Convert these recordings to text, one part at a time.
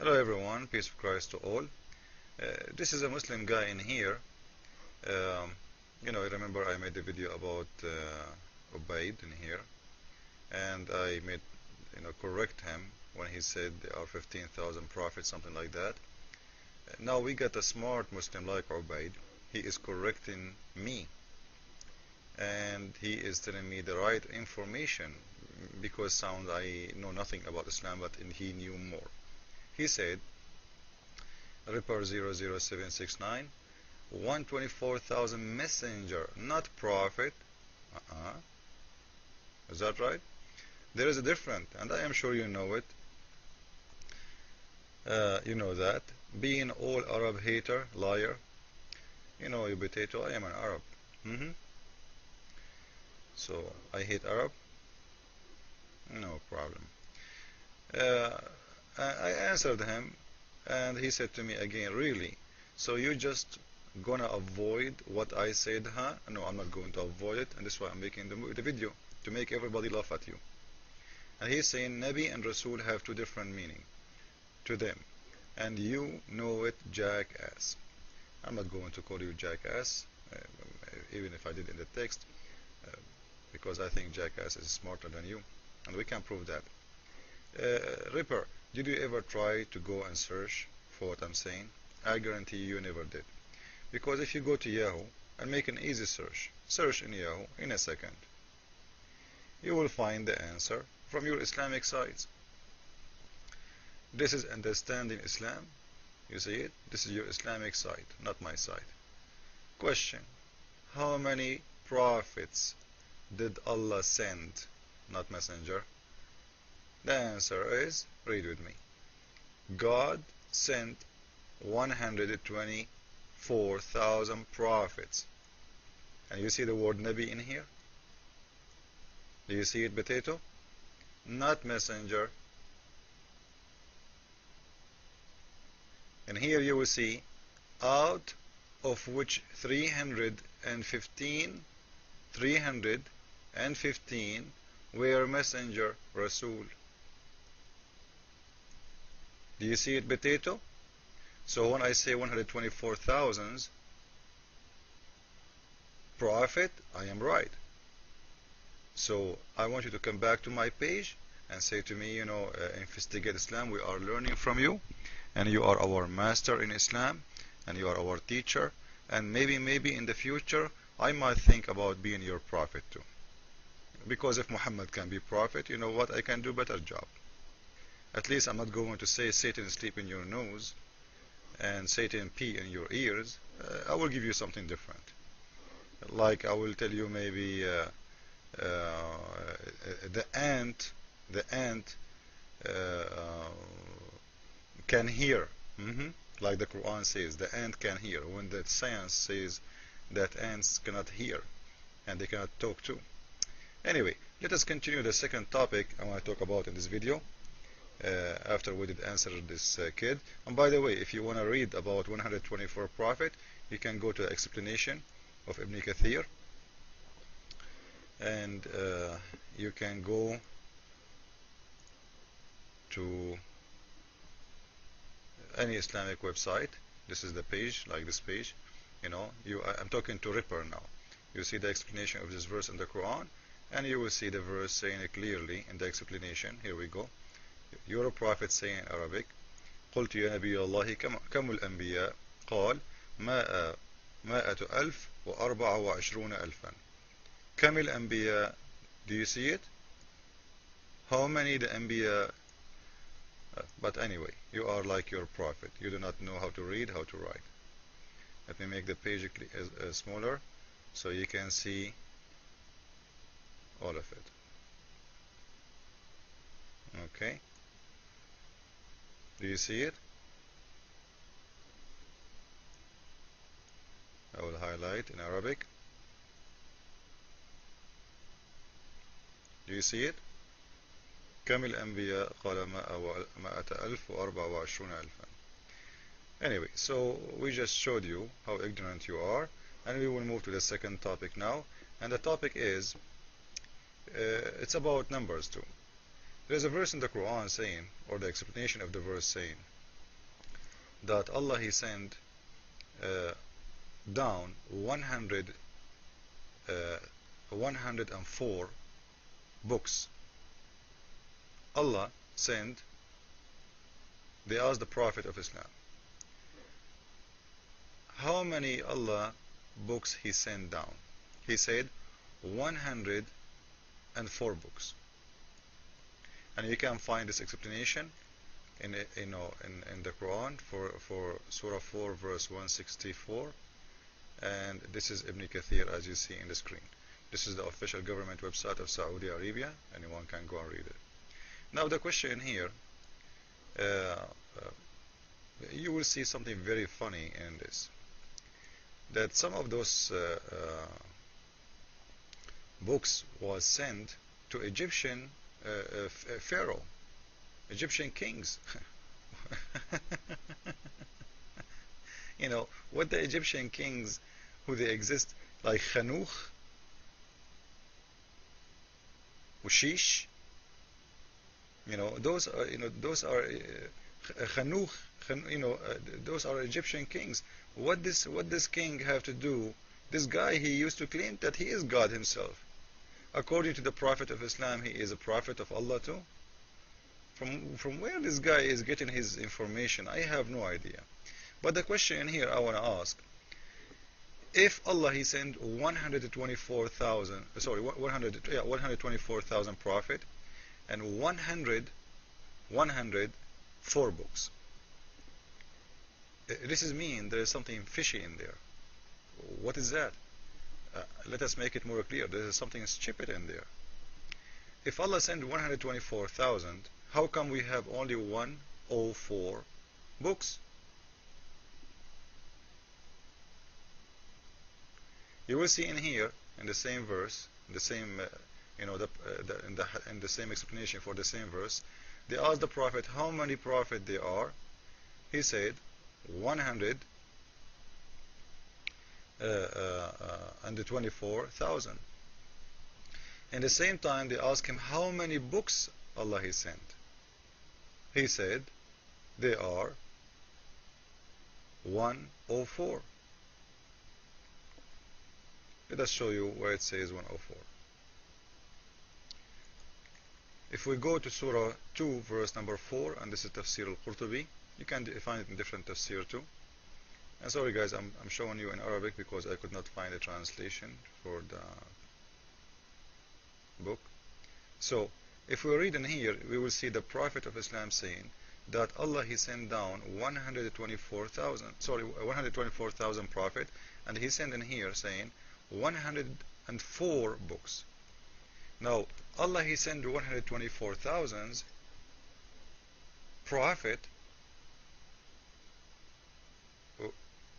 Hello everyone, peace of Christ to all. This is a Muslim guy in here. Um, remember I made a video about Ubaid in here, and I made, correct him when he said there are 15,000 prophets, something like that. Now we got a smart Muslim like Ubaid. He is correcting me, and he is telling me the right information because sound I know nothing about Islam, but he knew more. He said, Ripper 00769, 124,000 messenger, not prophet. Is that right? There is a difference, and I am sure you know it. You know that. Being all Arab hater, liar. You know, you potato, I am an Arab. So, I hate Arab? No problem. I answered him, and he said to me again, really? So you just gonna avoid what I said, huh? No, I'm not going to avoid it, and that's why I'm making the video, to make everybody laugh at you. And he's saying Nabi and Rasul have two different meaning to them, and you know it, jackass. I'm not going to call you jackass, even if I did in the text, because I think jackass is smarter than you, and we can prove that. Ripper, did you ever try to go and search for what I'm saying? I guarantee you never did. Because if you go to Yahoo and make an easy search in Yahoo in a second, you will find the answer from your Islamic sites. This is Understanding Islam. You see it? This is your Islamic site, not my site. Question: how many prophets did Allah send, not messenger? The answer is, read with me. God sent 124,000 prophets. And you see the word Nabi in here? Do you see it, potato? Not messenger. And here you will see, out of which 315 were messenger, Rasul. Do you see it, potato? So when I say 124,000 prophet, I am right. So I want you to come back to my page and say to me, investigate Islam, we are learning from you, and you are our master in Islam, and you are our teacher, and maybe in the future I might think about being your prophet too. Because if Muhammad can be prophet, you know what, I can do better job. At least I'm not going to say Satan sleep in your nose and Satan pee in your ears. I will give you something different. Like I will tell you maybe the ant can hear. Like the Quran says, the ant can hear. When the science says that ants cannot hear and they cannot talk too. Anyway, let us continue the second topic I want to talk about in this video. After we did answer this kid. And by the way, if you want to read about 124 prophet, you can go to the explanation of Ibn Kathir, and you can go to any Islamic website. This is the page, like this page. I'm talking to Ripper now. You see the explanation of this verse in the Quran, and you will see the verse saying it clearly in the explanation. Here we go. You're a prophet saying in Arabic, قلت يا نبي الله كم الأنبياء قال 124 ألفا. كم الأنبياء? Do you see it? How many the Anbiya? But anyway, you are like your prophet. You do not know how to read, how to write. Let me make the page smaller so you can see all of it. Okay. Do you see it? I will highlight in Arabic. Do you see it? كم الأنبياء قال 124 ألفا. Anyway, so we just showed you how ignorant you are, and we will move to the second topic now. And the topic is, it's about numbers too. There is a verse in the Quran saying, or the explanation of the verse saying, that Allah He sent down 104 books. Allah sent, they asked the Prophet of Islam, how many Allah books He sent down? He said 104 books. And you can find this explanation in the Quran for Surah 4 verse 164, and this is Ibn Kathir as you see in the screen. This is the official government website of Saudi Arabia. Anyone can go and read it. Now the question here, you will see something very funny in this, that some of those books was sent to Egyptian Pharaoh, Egyptian kings. You know what the Egyptian kings who they exist, like Khanuch, Ushish, those are Khanuch, those are Egyptian kings. What this king have to do? This guy, he used to claim that he is God himself. According to the Prophet of Islam, he is a prophet of Allah too. From where this guy is getting his information, I have no idea. But the question here I want to ask, if Allah He sent 124,000 prophet and 104 books, this is mean there is something fishy in there. What is that? Let us make it more clear. There is something stupid in there. If Allah sent 124,000, how come we have only 104 books? You will see in here, in the same verse, the same, in the same explanation for the same verse, they asked the Prophet how many prophets there are. He said 124,000. In the same time, they asked him how many books Allah He sent. He said they are 104. Let us show you where it says 104. If we go to Surah 2 verse number 4, and this is Tafsir al-Qurtubi, you can find it in different tafsir too. And sorry guys, I'm showing you in Arabic because I could not find a translation for the book. So if we read in here, we will see the Prophet of Islam saying that Allah He sent down 124,000 prophet, and He sent in here saying 104 books. Now Allah He sent 124,000 prophet.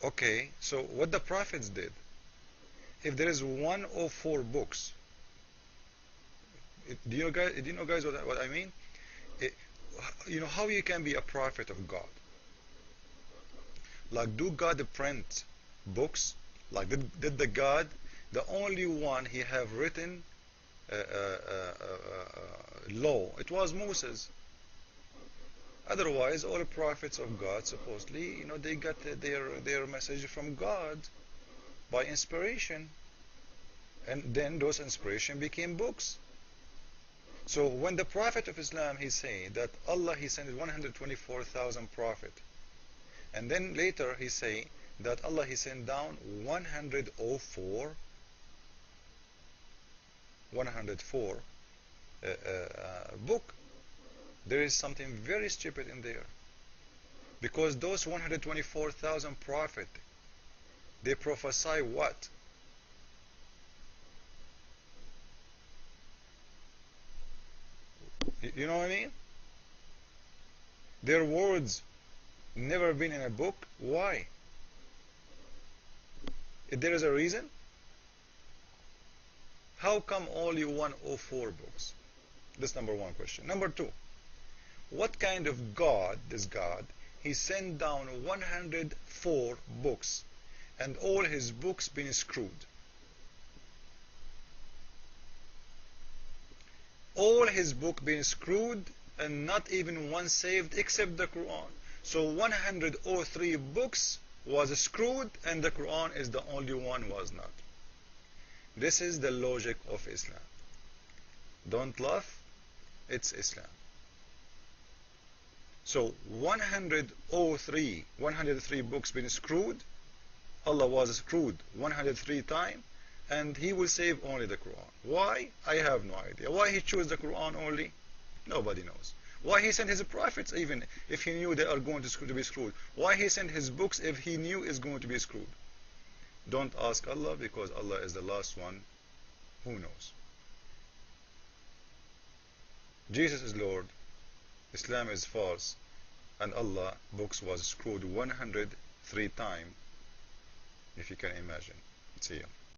Okay, so what the prophets did, if there is 104 books, do you know guys what I mean? How you can be a prophet of God? Like, do God print books? Like, did the God, the only one He have written law, it was Moses. Otherwise, all the prophets of God, supposedly, they got their message from God by inspiration, and then those inspiration became books. So when the Prophet of Islam, he say that Allah He sent 124,000 prophet, and then later he say that Allah He sent down 104 book, there is something very stupid in there, because those 124,000 prophet, they prophesy what? You know what I mean? Their words never been in a book. Why? If there is a reason, how come only 104 books? That's number one question. Number two, what kind of God, this God, He sent down 104 books, and all His books been screwed? All His book been screwed, and not even one saved except the Quran. So 103 books was screwed, and the Quran is the only one was not. This is the logic of Islam. Don't laugh, it's Islam. So 103 books been screwed. Allah was screwed 103 times, and He will save only the Quran. Why? I have no idea. Why He chose the Quran only? Nobody knows. Why He sent His prophets even if He knew they are going to be screwed? Why He sent His books if He knew it's going to be screwed? Don't ask Allah, because Allah is the last one who knows. Jesus is Lord, Islam is false, and Allah books was screwed 103 times, if you can imagine. See ya.